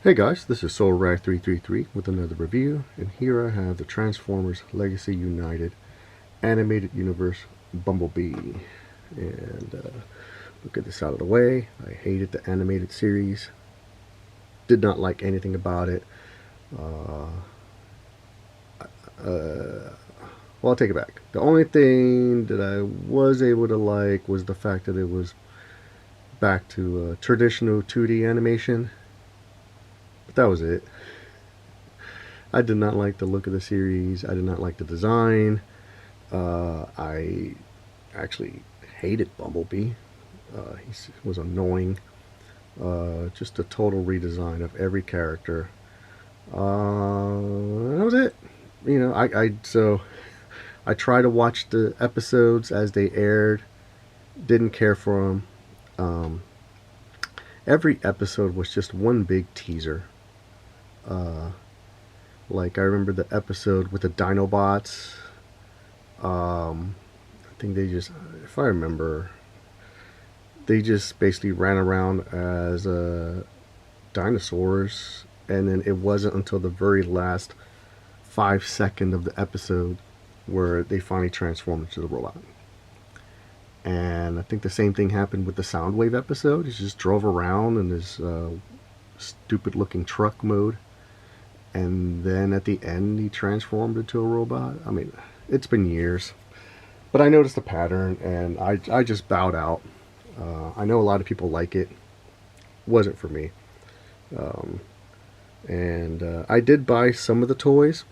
Hey guys, this is SoulRag333 with another review, and here I have the Transformers Legacy United Animated Universe Bumblebee. And we'll get this out of the way. I hated the animated series, did not like anything about it. Uh, well, I'll take it back. The only thing that I was able to like was the fact that it was back to traditional 2D animation, but that was it. I did not like the look of the series. I did not like the design. I actually hated Bumblebee. He was annoying. Just a total redesign of every character. That was it. So I tried to watch the episodes as they aired. Didn't care for them. Every episode was just one big teaser. Uh, like I remember the episode with the Dinobots. I think they just, if I remember, they just basically ran around as dinosaurs, and then it wasn't until the very last 5 second of the episode where they finally transformed into the robot. And I think the same thing happened with the Soundwave episode. He just drove around in this stupid looking truck mode, and then at the end he transformed into a robot. I mean, it's been years, but I noticed a pattern, and I just bowed out. I know a lot of people like it. Wasn't for me. And I did buy some of the toys,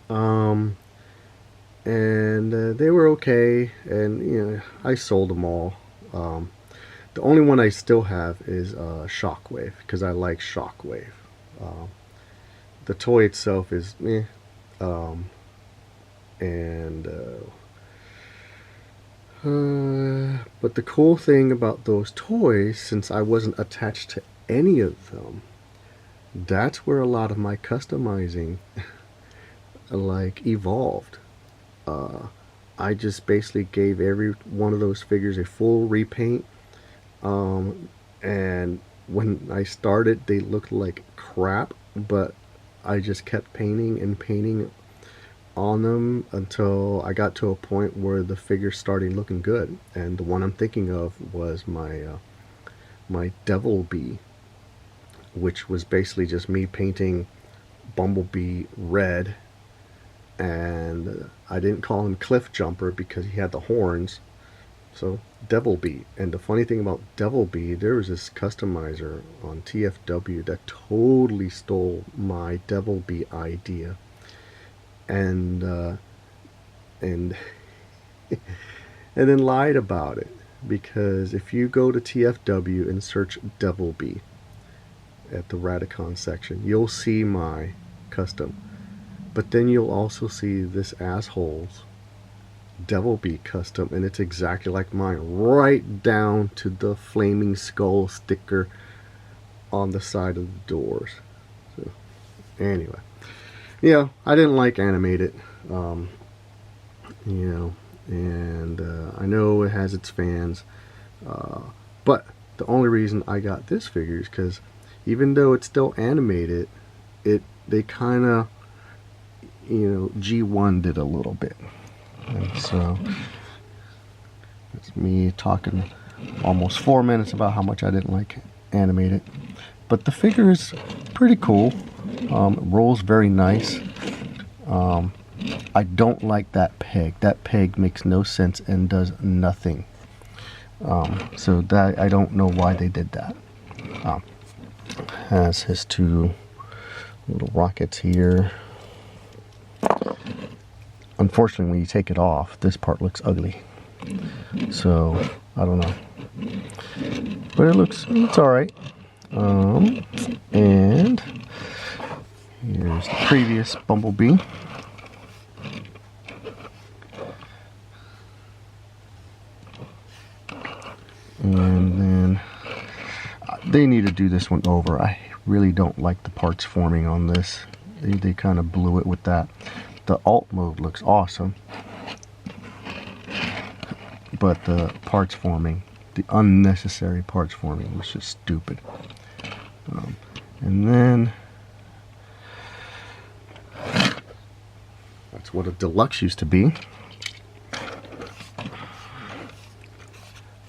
and they were okay, and I sold them all. The only one I still have is Shockwave, because I like Shockwave. The toy itself is meh. And but the cool thing about those toys, since I wasn't attached to any of them, that's where a lot of my customizing like evolved. I just basically gave every one of those figures a full repaint, and when I started they looked like crap, but I just kept painting and painting on them until I got to a point where the figure started looking good. And the one I'm thinking of was my Devil Bee, which was basically just me painting Bumblebee red, and I didn't call him Cliff Jumper because he had the horns, so Devil Bee. And the funny thing about Devil Bee, there was this customizer on TFW that totally stole my Devil Bee idea, and and and then lied about it, because if you go to TFW and search Devil Bee at the Radicon section, you'll see my custom, but then you'll also see this asshole's Devil Bee custom, and it's exactly like mine, right down to the flaming skull sticker on the side of the doors. So anyway, I didn't like animated, and I know it has its fans, but the only reason I got this figure is because even though it's still animated, they kind of G1 did a little bit. And so that's me talking almost 4 minutes about how much I didn't like animated. But the figure is pretty cool. It rolls very nice. I don't like that peg. That peg makes no sense and does nothing. So that, I don't know why they did that. Has his two little rockets here. Unfortunately, when you take it off, this part looks ugly. So I don't know, but it's all right. And here's the previous Bumblebee. And then they need to do this one over. I really don't like the parts forming on this. They kind of blew it with that. The alt mode looks awesome, but the parts forming, the unnecessary parts forming, was just stupid. And then that's what a deluxe used to be,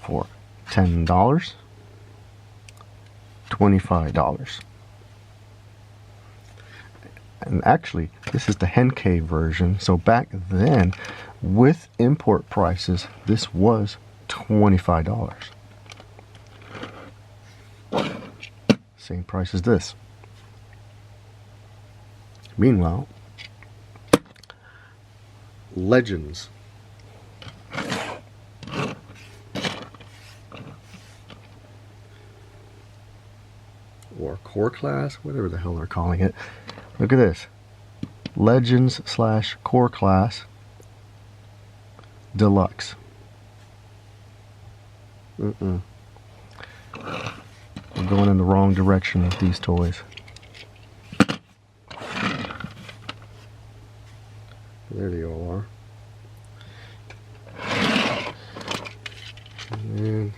for $10, $25. And actually, this is the Henkei version. So back then, with import prices, this was $25. Same price as this. Meanwhile, Legends. Or Core Class, whatever the hell they're calling it. Look at this. Legends / Core Class Deluxe. We're going in the wrong direction with these toys. There they all are. And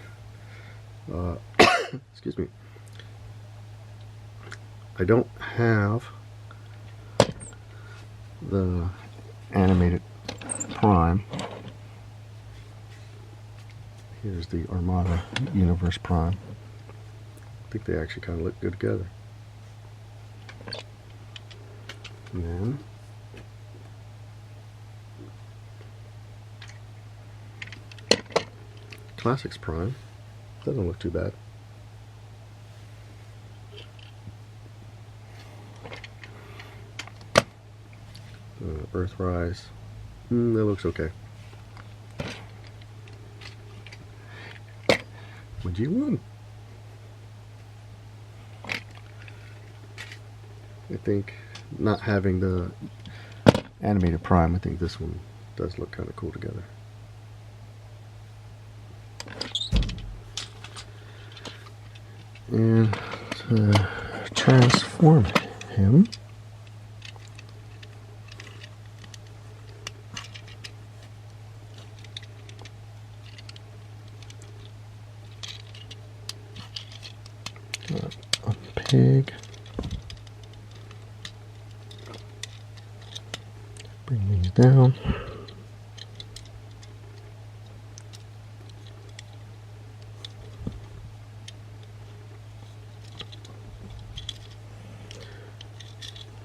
then, excuse me. I don't have the animated Prime. Here's the Armada Universe Prime. I think they actually kind of look good together. And then Classics Prime. Doesn't look too bad. Earthrise. That looks okay. Would you want? I think not having the animated Prime, I think this one does look kind of cool together. And to transform him, a pig. Bring these down.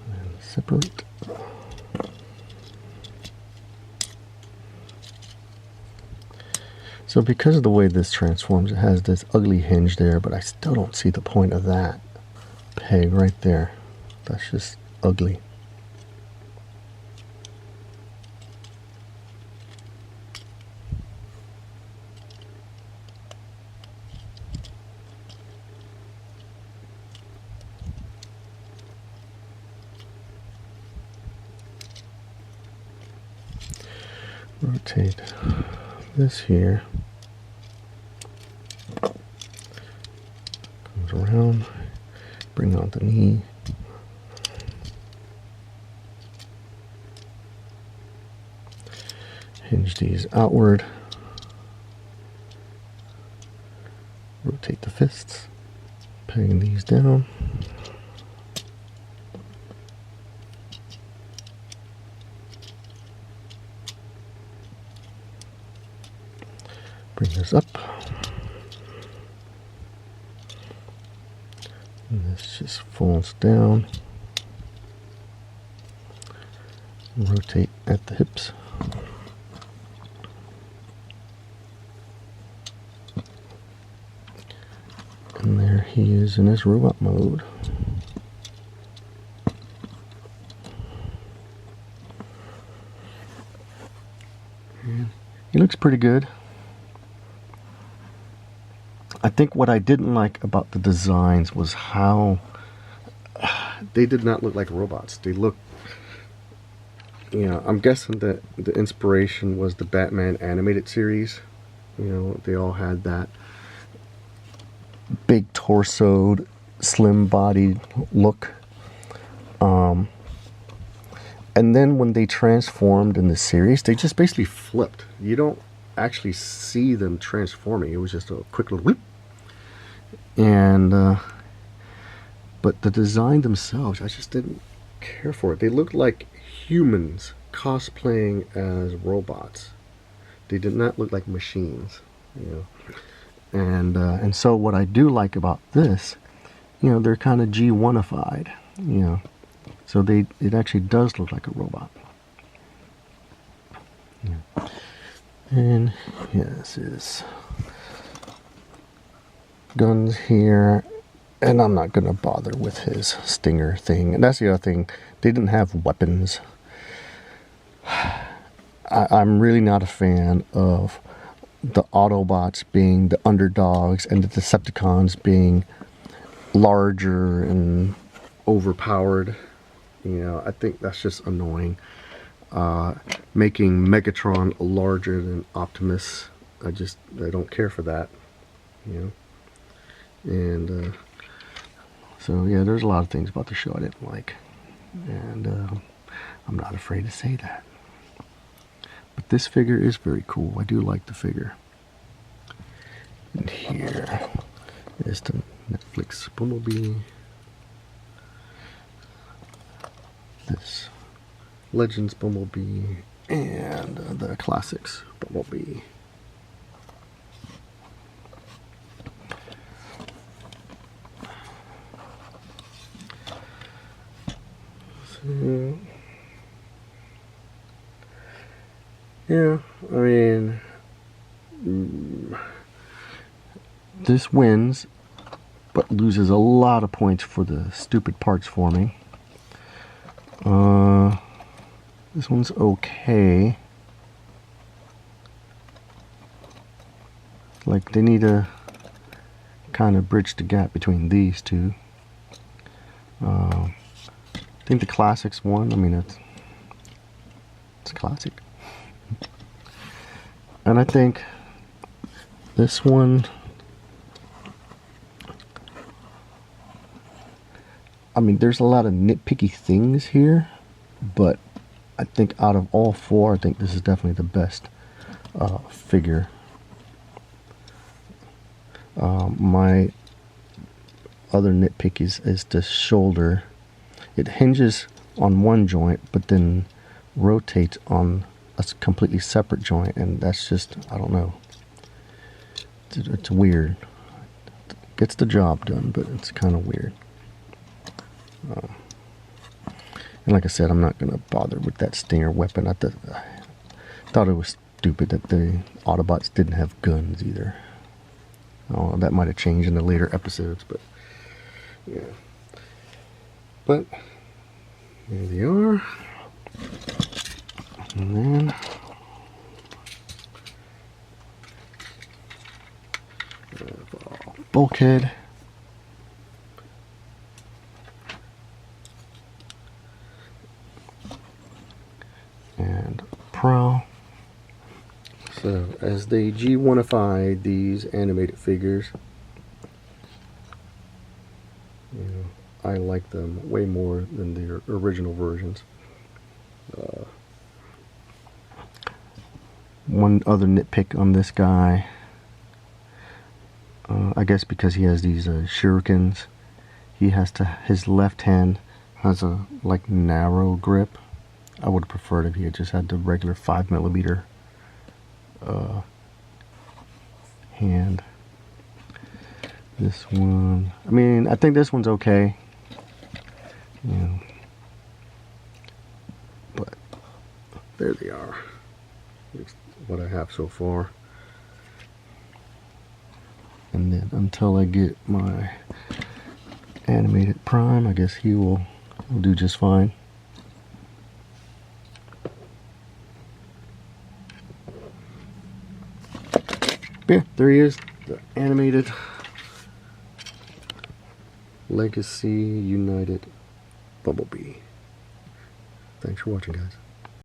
And separate. So because of the way this transforms, it has this ugly hinge there, but I still don't see the point of that peg right there. That's just ugly. Rotate this here. Comes around, bring out the knee. Hinge these outward. Rotate the fists. Peg these down. Bring this up. And this just folds down. Rotate at the hips. And there he is in his robot mode. And he looks pretty good. I think what I didn't like about the designs was how they did not look like robots. They looked, you know, I'm guessing that the inspiration was the Batman animated series. You know, they all had that big torsoed, slim bodied look. And then when they transformed in the series, they just basically flipped. You don't actually see them transforming. It was just a quick little whip. And but but the design themselves, I just didn't care for it. They looked like humans cosplaying as robots. They did not look like machines, you know. And so what I do like about this, you know, they're kind of G1ified, you know. So it actually does look like a robot. Yeah. And yeah, this is guns here. And I'm not going to bother with his stinger thing. And that's the other thing. They didn't have weapons. I'm really not a fan of the Autobots being the underdogs and the Decepticons being larger and overpowered. You know, I think that's just annoying. Making Megatron larger than Optimus, I don't care for that. You know, and so yeah, there's a lot of things about the show I didn't like, and I'm not afraid to say that. But this figure is very cool. I do like the figure. And here is the Netflix Bumblebee. This Legends Bumblebee and the Classics Bumblebee. So, yeah, I mean, this wins, but loses a lot of points for the stupid parts forming. This one's okay. Like, they need to kind of bridge the gap between these two. I think the Classics won. I mean, it's classic. And I think this one, I mean, there's a lot of nitpicky things here, but I think out of all four, I think this is definitely the best figure. My other nitpick is the shoulder. It hinges on one joint, but then rotates on a completely separate joint, and that's just, I don't know. It's weird. It gets the job done, but it's kind of weird. And like I said, I'm not going to bother with that Stinger weapon. I thought it was stupid that the Autobots didn't have guns either. Oh, that might have changed in the later episodes, but yeah. But there they are. And then bulkhead. And prow. So as they G1ify these animated figures, you know, I like them way more than the original versions. One other nitpick on this guy, I guess because he has these shurikens, his left hand has a like narrow grip. I would have preferred if he had just had the regular 5mm hand. This one, I mean, I think this one's okay. You know, but there they are. That's what I have so far. And then until I get my animated Prime, I guess he'll do just fine. Yeah, there he is, the animated Legacy United Bumblebee. Thanks for watching, guys.